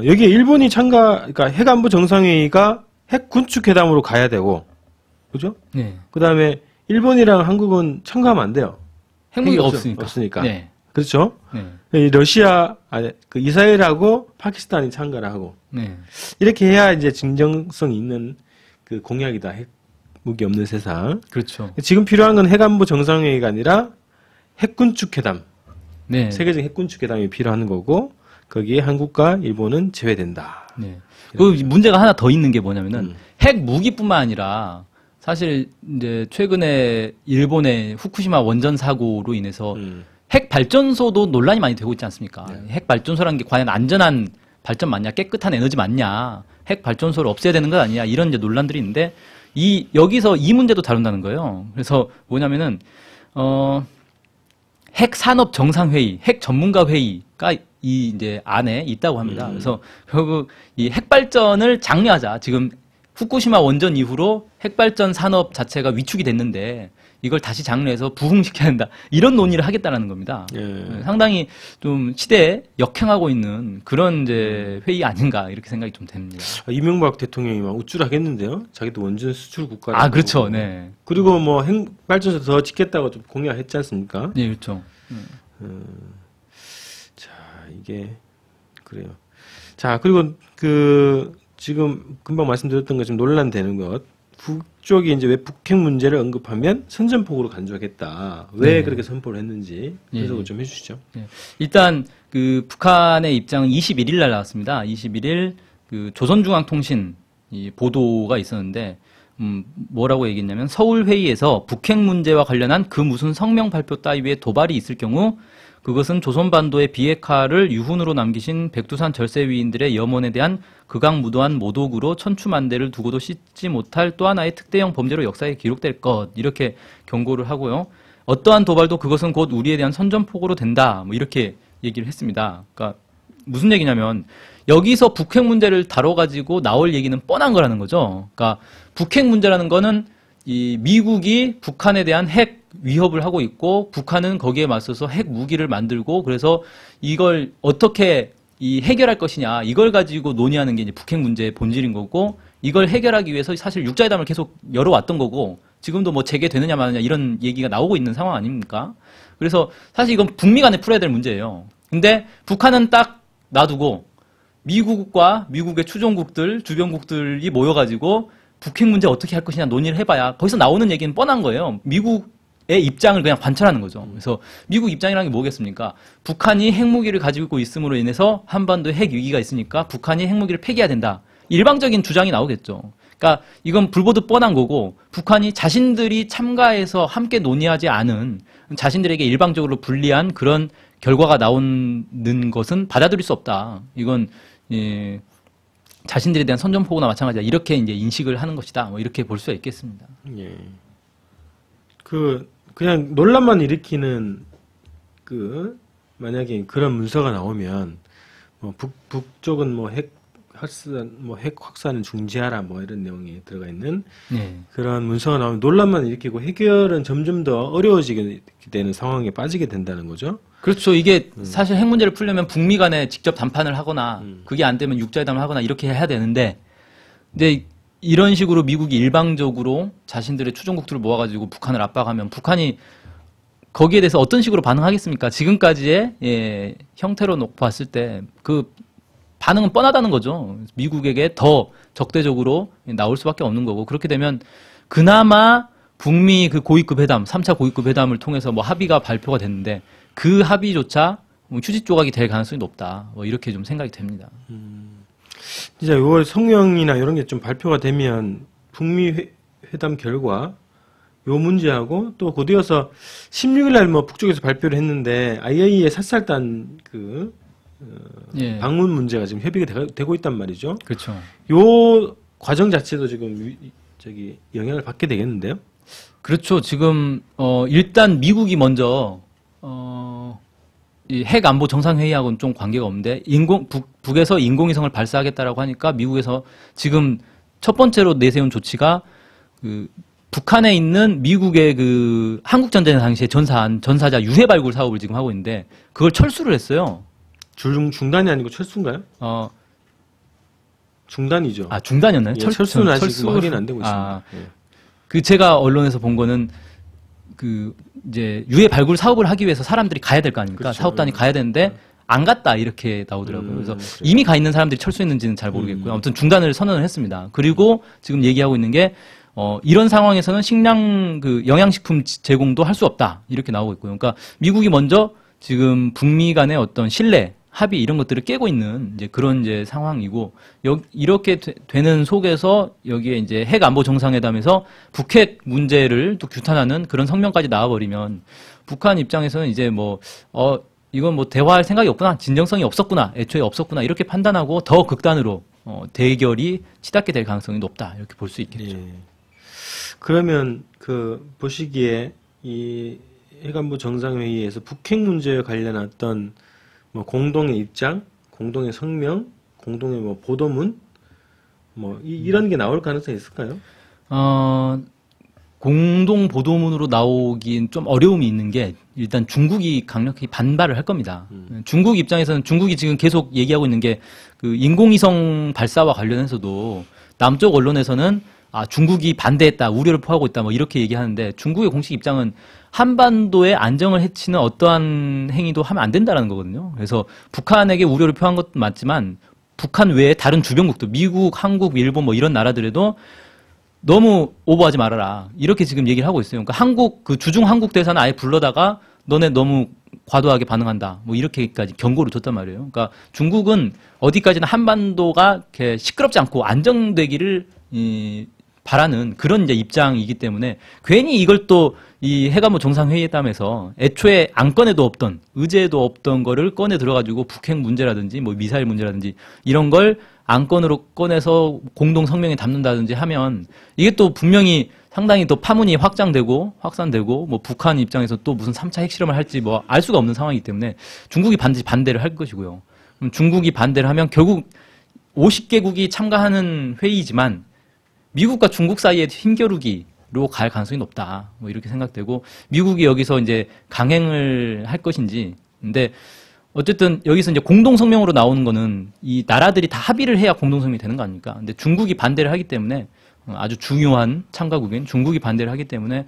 여기에 일본이 그러니까 핵안보 정상회의가 핵 군축 회담으로 가야 되고, 그죠? 네. 그 다음에 일본이랑 한국은 참가하면 안 돼요. 핵무기가 핵이 없으니까. 네. 그렇죠? 네. 이스라엘하고 파키스탄이 참가를 하고 네. 이렇게 해야 이제 진정성이 있는 그 공약이다. 핵무기 없는 세상. 그렇죠. 지금 필요한 건 핵안보 정상회의가 아니라 핵군축 회담. 네. 세계적인 핵군축 회담이 필요한 거고 거기에 한국과 일본은 제외된다. 네. 그 문제가 하나 더 있는 게 뭐냐면은 핵 무기뿐만 아니라 사실 이제 최근에 일본의 후쿠시마 원전 사고로 인해서 핵 발전소도 논란이 많이 되고 있지 않습니까? 네. 핵 발전소라는 게 과연 안전한 발전 맞냐, 깨끗한 에너지 맞냐, 핵 발전소를 없애야 되는 것 아니냐 이런 이제 논란들이 있는데 여기서 이 문제도 다룬다는 거예요. 그래서 뭐냐면은 핵 산업 정상회의, 핵 전문가 회의가 이제 안에 있다고 합니다. 그래서 결국 이 핵 발전을 장려하자. 지금 후쿠시마 원전 이후로 핵 발전 산업 자체가 위축이 됐는데 이걸 다시 장려해서 부흥시켜야 한다. 이런 논의를 하겠다라는 겁니다. 예. 상당히 좀 시대에 역행하고 있는 그런 이제 회의 아닌가 이렇게 생각이 좀 됩니다. 이명박 대통령이 막 우쭐하겠는데요. 자기도 원전 수출 국가라고. 아, 그렇죠. 네. 그리고 뭐 발전소 더 짓겠다고 좀 공약했지 않습니까? 네, 그렇죠. 자, 이게 그래요. 자, 그리고 그 지금 금방 말씀드렸던 것 좀 논란되는 것. 북쪽이 이제 왜 북핵 문제를 언급하면 선전포고로 간주하겠다. 왜 네. 그렇게 선포를 했는지 해석을 예. 좀 해주시죠. 예. 일단 그 북한의 입장은 21일 날 나왔습니다. 21일 그 조선중앙통신 이 보도가 있었는데 뭐라고 얘기했냐면 서울 회의에서 북핵 문제와 관련한 그 무슨 성명 발표 따위의 도발이 있을 경우 그것은 조선반도의 비핵화를 유훈으로 남기신 백두산 절세위인들의 염원에 대한 극악무도한 모독으로 천추만대를 두고도 씻지 못할 또 하나의 특대형 범죄로 역사에 기록될 것 이렇게 경고를 하고요. 어떠한 도발도 그것은 곧 우리에 대한 선전포고로 된다. 뭐 이렇게 얘기를 했습니다. 그러니까 무슨 얘기냐면 여기서 북핵 문제를 다뤄가지고 나올 얘기는 뻔한 거라는 거죠. 그러니까 북핵 문제라는 거는 이 미국이 북한에 대한 핵 위협을 하고 있고 북한은 거기에 맞서서 핵 무기를 만들고 그래서 이걸 어떻게 이 해결할 것이냐 이걸 가지고 논의하는 게 이제 북핵 문제의 본질인 거고 이걸 해결하기 위해서 사실 육자회담을 계속 열어왔던 거고 지금도 뭐 재개되느냐 마느냐 이런 얘기가 나오고 있는 상황 아닙니까? 그래서 사실 이건 북미 간에 풀어야 될 문제예요. 근데 북한은 딱 놔두고 미국과 미국의 추종국들, 주변국들이 모여가지고 북핵 문제 어떻게 할 것이냐 논의를 해봐야 거기서 나오는 얘기는 뻔한 거예요. 미국의 입장을 그냥 관철하는 거죠. 그래서 미국 입장이라는 게 뭐겠습니까? 북한이 핵무기를 가지고 있음으로 인해서 한반도에 핵 위기가 있으니까 북한이 핵무기를 폐기해야 된다. 일방적인 주장이 나오겠죠. 그러니까 이건 불보듯 뻔한 거고 북한이 자신들이 참가해서 함께 논의하지 않은 자신들에게 일방적으로 불리한 그런 결과가 나오는 것은 받아들일 수 없다. 이건 예, 자신들에 대한 선전포고나 마찬가지다. 이렇게 이제 인식을 하는 것이다. 뭐 이렇게 볼 수가 있겠습니다. 예. 그냥 논란만 일으키는 만약에 그런 문서가 나오면 뭐 북쪽은 뭐 핵 확산을 중지하라 뭐 이런 내용이 들어가 있는 네. 그런 문서가 나오면 논란만 일으키고 해결은 점점 더 어려워지게 되는 상황에 빠지게 된다는 거죠. 그렇죠. 이게 사실 핵 문제를 풀려면 북미 간에 직접 담판을 하거나 그게 안 되면 육자회담을 하거나 이렇게 해야 되는데 근데 이런 식으로 미국이 일방적으로 자신들의 추종국들을 모아가지고 북한을 압박하면 북한이 거기에 대해서 어떤 식으로 반응하겠습니까? 지금까지의 예, 형태로 놓고 봤을 때 그 반응은 뻔하다는 거죠. 미국에게 더 적대적으로 나올 수밖에 없는 거고 그렇게 되면 그나마 북미 그 고위급 회담, 3차 고위급 회담을 통해서 뭐 합의가 발표가 됐는데 그 합의조차 휴지 조각이 될 가능성이 높다. 뭐 이렇게 좀 생각이 됩니다. 진짜 요 성명이나 이런 게 좀 발표가 되면 북미 회담 결과 요 문제하고 또 곧이어서 16일 날 뭐 북쪽에서 발표를 했는데 IAEA 삿살단 예. 방문 문제가 지금 협의가 되고 있단 말이죠. 그렇죠. 요 과정 자체도 지금 영향을 받게 되겠는데요. 그렇죠. 지금 일단 미국이 먼저 이 핵 안보 정상회의하고는 좀 관계가 없는데 북에서 인공위성을 발사하겠다라고 하니까 미국에서 지금 첫 번째로 내세운 조치가 그 북한에 있는 미국의 그 한국 전쟁 당시에 전사자 유해 발굴 사업을 지금 하고 있는데 그걸 철수를 했어요. 중단이 아니고 철수인가요? 중단이죠. 아 중단이었나요? 예, 철수는 아직 확인 안 되고 있습니다. 예. 그 제가 언론에서 본 거는 그 이제 유해 발굴 사업을 하기 위해서 사람들이 가야 될 거 아닙니까? 그렇죠. 사업단이 가야 되는데 안 갔다 이렇게 나오더라고요. 그래서 그래요. 이미 가 있는 사람들이 철수했는지는 잘 모르겠고요. 아무튼 중단을 선언을 했습니다. 그리고 지금 얘기하고 있는 게 이런 상황에서는 식량 그 영양식품 제공도 할 수 없다 이렇게 나오고 있고요. 그러니까 미국이 먼저 지금 북미 간의 어떤 신뢰 합의 이런 것들을 깨고 있는 이제 그런 이제 상황이고 이렇게 되는 속에서 여기에 이제 핵 안보 정상회담에서 북핵 문제를 또 규탄하는 그런 성명까지 나와버리면 북한 입장에서는 이제 뭐 이건 뭐 대화할 생각이 없구나, 진정성이 없었구나, 애초에 없었구나 이렇게 판단하고 더 극단으로 대결이 치닫게 될 가능성이 높다 이렇게 볼 수 있겠죠. 예. 그러면 보시기에 이 핵안보 정상회의에서 북핵 문제에 관련한 어떤 뭐 공동의 입장, 공동의 성명, 공동의 뭐 보도문, 뭐 이런 게 나올 가능성이 있을까요? 공동 보도문으로 나오긴 좀 어려움이 있는 게 일단 중국이 강력히 반발을 할 겁니다. 중국 입장에서는 중국이 지금 계속 얘기하고 있는 게 그 인공위성 발사와 관련해서도 남쪽 언론에서는 중국이 반대했다, 우려를 표하고 있다, 뭐 이렇게 얘기하는데 중국의 공식 입장은 한반도의 안정을 해치는 어떠한 행위도 하면 안 된다라는 거거든요. 그래서 북한에게 우려를 표한 것도 맞지만 북한 외에 다른 주변국도 미국, 한국, 일본 뭐 이런 나라들에도 너무 오버하지 말아라. 이렇게 지금 얘기를 하고 있어요. 그러니까 그 주중 한국 대사는 아예 불러다가 너네 너무 과도하게 반응한다. 뭐 이렇게까지 경고를 줬단 말이에요. 그러니까 중국은 어디까지나 한반도가 이렇게 시끄럽지 않고 안정되기를 바라는 그런 이제 입장이기 때문에 괜히 이걸 또 이 해관보 정상회의담에서 애초에 안건에도 없던 의제에도 없던 거를 꺼내 들어가지고 북핵 문제라든지 뭐 미사일 문제라든지 이런 걸 안건으로 꺼내서 공동 성명에 담는다든지 하면 이게 또 분명히 상당히 또 파문이 확장되고 확산되고 뭐 북한 입장에서 또 무슨 3차 핵실험을 할지 뭐 알 수가 없는 상황이기 때문에 중국이 반드시 반대를 할 것이고요. 그럼 중국이 반대를 하면 결국 50개국이 참가하는 회의지만 미국과 중국 사이에 힘겨루기로 갈 가능성이 높다. 뭐 이렇게 생각되고 미국이 여기서 이제 강행을 할 것인지. 근데 어쨌든 여기서 이제 공동 성명으로 나오는 거는 이 나라들이 다 합의를 해야 공동 성명이 되는 거 아닙니까? 근데 중국이 반대를 하기 때문에 아주 중요한 참가국인 중국이 반대를 하기 때문에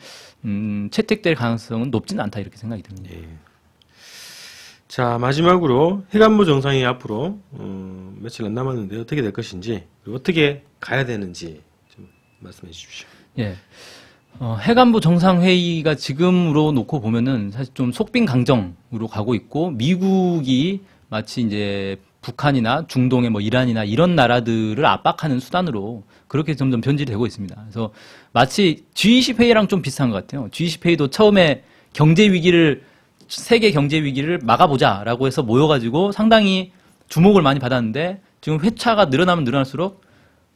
채택될 가능성은 높지는 않다 이렇게 생각이 듭니다. 예. 자, 마지막으로 해관보 정상회의 앞으로 며칠 안 남았는데 어떻게 될 것인지 그리고 어떻게 가야 되는지 좀 말씀해 주십시오. 예. 해관보 정상회의가 지금으로 놓고 보면은 사실 좀 속빈강정으로 가고 있고 미국이 마치 이제 북한이나 중동의 뭐 이란이나 이런 나라들을 압박하는 수단으로 그렇게 점점 변질이 되고 있습니다. 그래서 마치 G20 회의랑 좀 비슷한 것 같아요. G20 회의도 처음에 세계 경제 위기를 막아보자라고 해서 모여가지고 상당히 주목을 많이 받았는데 지금 회차가 늘어나면 늘어날수록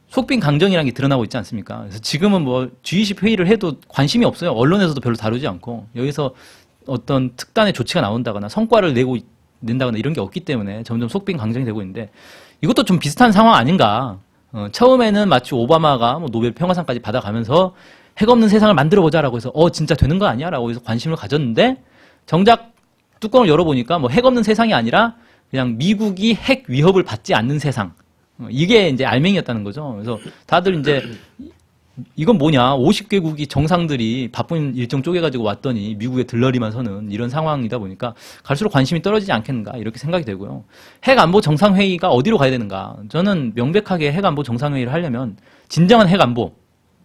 속빈 강정이라는 게 드러나고 있지 않습니까? 그래서 지금은 뭐 G20 회의를 해도 관심이 없어요. 언론에서도 별로 다루지 않고 여기서 어떤 특단의 조치가 나온다거나 성과를 낸다거나 이런 게 없기 때문에 점점 속빈 강정이 되고 있는데 이것도 좀 비슷한 상황 아닌가? 처음에는 마치 오바마가 뭐 노벨 평화상까지 받아가면서 핵 없는 세상을 만들어 보자라고 해서 진짜 되는 거 아니야라고 해서 관심을 가졌는데 정작 뚜껑을 열어보니까 뭐 핵 없는 세상이 아니라 그냥 미국이 핵 위협을 받지 않는 세상. 이게 이제 알맹이였다는 거죠. 그래서 다들 이제 이건 뭐냐. 50개국이 정상들이 바쁜 일정 쪼개가지고 왔더니 미국에 들러리만 서는 이런 상황이다 보니까 갈수록 관심이 떨어지지 않겠는가 이렇게 생각이 되고요. 핵안보 정상회의가 어디로 가야 되는가. 저는 명백하게 핵안보 정상회의를 하려면 진정한 핵안보,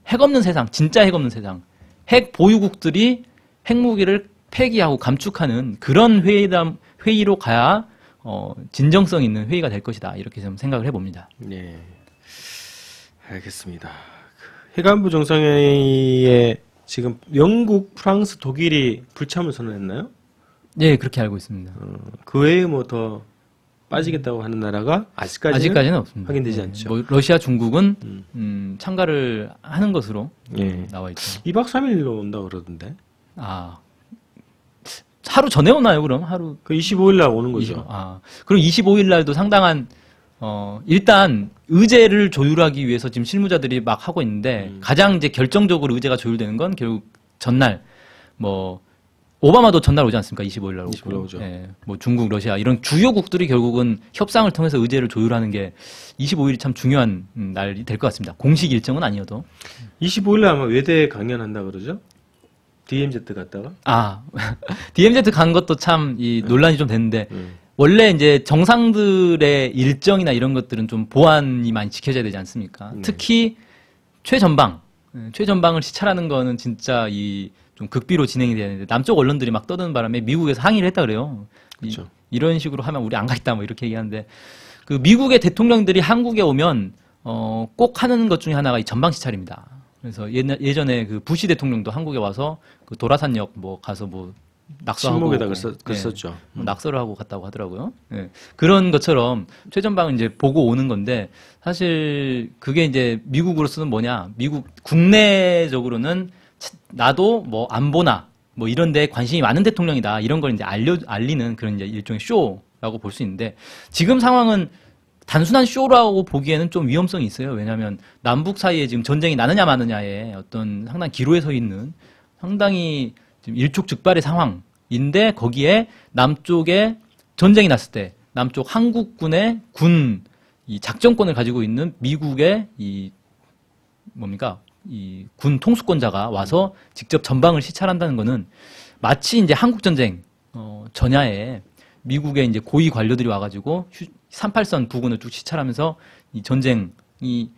핵 없는 세상, 진짜 핵 없는 세상, 핵 보유국들이 핵무기를 폐기하고 감축하는 그런 회의로 가야 진정성 있는 회의가 될 것이다. 이렇게 좀 생각을 해봅니다. 네, 알겠습니다. 해관보 정상회의에 지금 영국, 프랑스, 독일이 불참을 선언했나요? 네, 그렇게 알고 있습니다. 그 외에 뭐 더 빠지겠다고 하는 나라가 아직까지는 없습니다. 확인되지 네. 않죠. 뭐 러시아, 중국은 참가를 하는 것으로 나와 있죠. 2박 3일로 온다고 그러던데. 하루 전에 오나요, 그럼? 하루. 그 25일 날 오는 거죠. 그럼 25일 날도 상당한, 일단, 의제를 조율하기 위해서 지금 실무자들이 막 하고 있는데, 가장 이제 결정적으로 의제가 조율되는 건 결국 전날, 오바마도 전날 오지 않습니까? 25일 날 오고. 25일 오죠. 예, 뭐 중국, 러시아, 이런 주요국들이 결국은 협상을 통해서 의제를 조율하는 게 25일이 참 중요한 날이 될 것 같습니다. 공식 일정은 아니어도. 25일 날 아마 외대 강연한다 그러죠? DMZ 갔다가? DMZ 간 것도 참 논란이 좀 됐는데, 원래 이제 정상들의 일정이나 이런 것들은 좀 보안이 많이 지켜져야 되지 않습니까? 특히 최전방을 시찰하는 거는 진짜 좀 극비로 진행이 되는데, 남쪽 언론들이 막 떠드는 바람에 미국에서 항의를 했다 그래요. 그렇죠. 이런 식으로 하면 우리 안 가겠다 뭐 이렇게 얘기하는데, 그 미국의 대통령들이 한국에 오면, 꼭 하는 것 중에 하나가 이 전방 시찰입니다. 그래서 예전에 그 부시 대통령도 한국에 와서 그 도라산역 가서 낙서하고 침묵에다 글썼죠. 낙서를 하고 갔다고 하더라고요. 네. 그런 것처럼 최전방을 이제 보고 오는 건데 사실 그게 이제 미국으로서는 뭐냐? 미국 국내적으로는 나도 안보나 이런 데 관심이 많은 대통령이다. 이런 걸 이제 알리는 그런 이제 일종의 쇼라고 볼 수 있는데 지금 상황은 단순한 쇼라고 보기에는 좀 위험성이 있어요. 왜냐하면 남북 사이에 지금 전쟁이 나느냐 마느냐에 어떤 상당히 기로에 서 있는 상당히 지금 일촉즉발의 상황인데 거기에 남쪽에 전쟁이 났을 때 남쪽 한국군의 이 작전권을 가지고 있는 미국의 이 군 통수권자가 와서 직접 전방을 시찰한다는 거는 마치 이제 한국 전쟁 전야에 미국의 이제 고위 관료들이 와가지고 38선 부근을 쭉 시찰하면서 이 전쟁이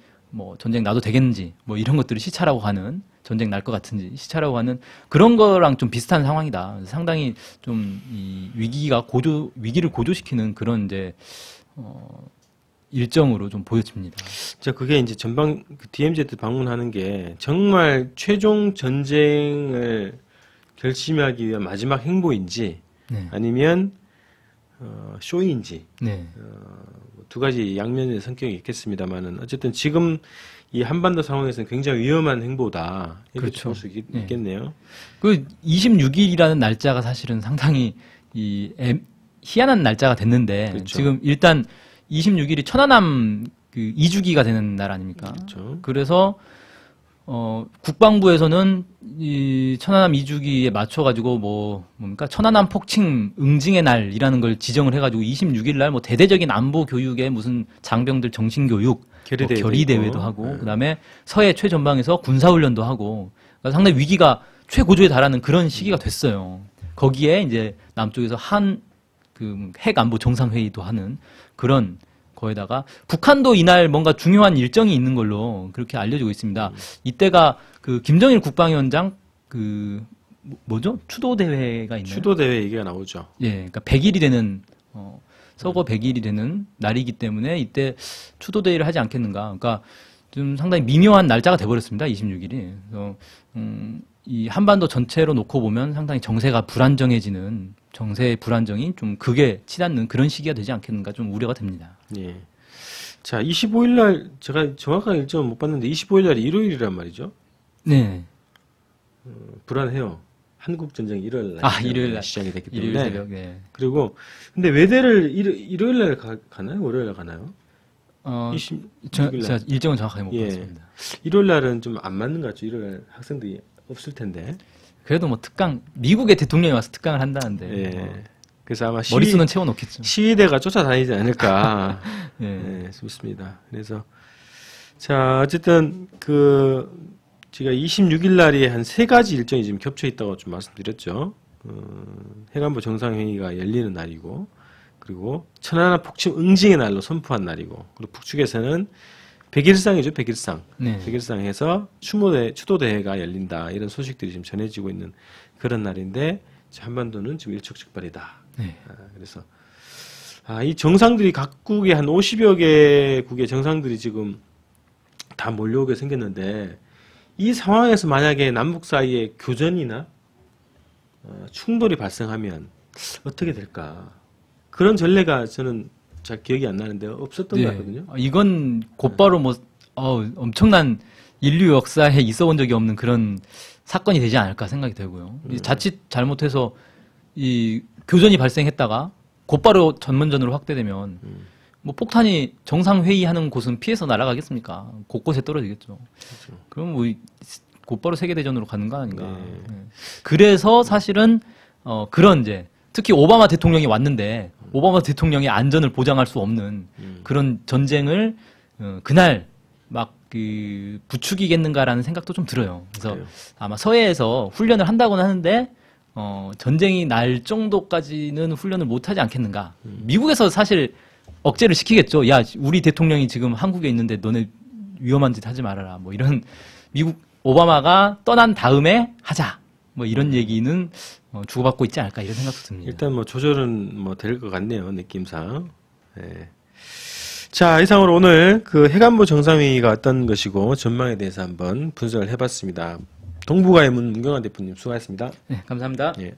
전쟁 나도 되겠는지 이런 것들을 시찰하고 가는 전쟁 날 것 같은지 시찰하고 가는 그런 거랑 좀 비슷한 상황이다. 상당히 좀 이 위기를 고조시키는 그런 이제 일정으로 좀 보여집니다. 그게 이제 전방 DMZ 방문하는 게 정말 최종 전쟁을 결심하기 위한 마지막 행보인지 네. 아니면 쇼인지 네. 두 가지 양면의 성격이 있겠습니다만은 어쨌든 지금 이 한반도 상황에서는 굉장히 위험한 행보다 이렇게 그렇죠. 볼 수 있겠네요. 그 26일이라는 날짜가 사실은 상당히 희한한 날짜가 됐는데 그렇죠. 지금 일단 26일이 천안함 그 2주기가 되는 날 아닙니까? 그렇죠. 그래서 국방부에서는 이 천안함 2주기에 맞춰가지고 천안함 폭침 응징의 날이라는 걸 지정을 해가지고 26일 날 대대적인 안보 교육에 무슨 장병들 정신교육, 결의대회도 하고, 네. 그다음에 서해 최전방에서 군사훈련도 하고, 그러니까 상당히 위기가 최고조에 달하는 그런 시기가 됐어요. 거기에 이제 남쪽에서 핵 안보 정상회의도 하는 그런 거에다가 북한도 이날 뭔가 중요한 일정이 있는 걸로 그렇게 알려지고 있습니다. 이때가 그 김정일 국방위원장 추도 대회가 있나요? 추도 대회 얘기가 나오죠. 예, 그러니까 100일이 되는 서거 100일이 되는 날이기 때문에 이때 추도 대회를 하지 않겠는가. 그러니까 좀 상당히 미묘한 날짜가 돼 버렸습니다. 26일이. 그래서 이 한반도 전체로 놓고 보면 상당히 정세가 불안정해지는 정세의 불안정이 좀 극에 치닫는 그런 시기가 되지 않겠는가 좀 우려가 됩니다. 예. 자, 25일 날 제가 정확한 일정은 못 봤는데 25일 날이 일요일이란 말이죠. 네. 불안해요. 한국 전쟁이 일요일 날 일요일 날 시작이 됐기 때문에. 일요일 새벽, 네. 그리고 근데 외대를 일요일 날 가나요? 월요일 날 가나요? 제가 일정은 정확하게 못 봤습니다. 일요일 날은 좀 안 맞는 것 같죠. 일요일 날 학생들이 없을 텐데. 그래도 미국의 대통령이 와서 특강을 한다는데. 예. 그래서 아마 머릿수는 채워놓겠죠. 시위대가 쫓아다니지 않을까. 예, 싶습니다. 그래서, 자, 어쨌든, 제가 26일 날이 한 3가지 일정이 지금 겹쳐 있다고 좀 말씀드렸죠. 해관부 정상회의가 열리는 날이고, 그리고 천안함 폭침 응징의 날로 선포한 날이고, 그리고 북측에서는 백일상이죠, 백일상. 네. 백일상에서 추도대회가 열린다. 이런 소식들이 지금 전해지고 있는 그런 날인데, 한반도는 지금 일촉즉발이다. 네. 그래서, 이 정상들이 각국의 한 50여 개국의 정상들이 지금 다 몰려오게 생겼는데, 이 상황에서 만약에 남북 사이에 교전이나 충돌이 발생하면 어떻게 될까? 그런 전례가 저는 잘 기억이 안 나는데 없었던 것 같거든요. 이건 곧바로 엄청난 인류 역사에 있어 본 적이 없는 그런 사건이 되지 않을까 생각이 되고요. 자칫 잘못해서 이 교전이 발생했다가 곧바로 전면전으로 확대되면 폭탄이 정상회의하는 곳은 피해서 날아가겠습니까? 곳곳에 떨어지겠죠. 그렇죠. 그럼 곧바로 세계대전으로 가는 거 아닌가. 네. 그래서 사실은 그런 이제 특히 오바마 대통령이 왔는데 오바마 대통령의 안전을 보장할 수 없는 그런 전쟁을 그날 막 부추기겠는가라는 생각도 좀 들어요. 그래서 아마 서해에서 훈련을 한다고는 하는데 전쟁이 날 정도까지는 훈련을 못하지 않겠는가. 미국에서 사실 억제를 시키겠죠. 야, 우리 대통령이 지금 한국에 있는데 너네 위험한 짓 하지 말아라. 이런 미국 오바마가 떠난 다음에 하자. 이런 얘기는 주고받고 있지 않을까 이런 생각도 듭니다. 일단 조절은 될 것 같네요. 느낌상. 네. 자, 이상으로 오늘 해관부 정상회의가 어떤 것이고 전망에 대해서 한번 분석을 해봤습니다. 동북아의 문 문경환 대표님 수고하셨습니다. 네, 감사합니다. 예.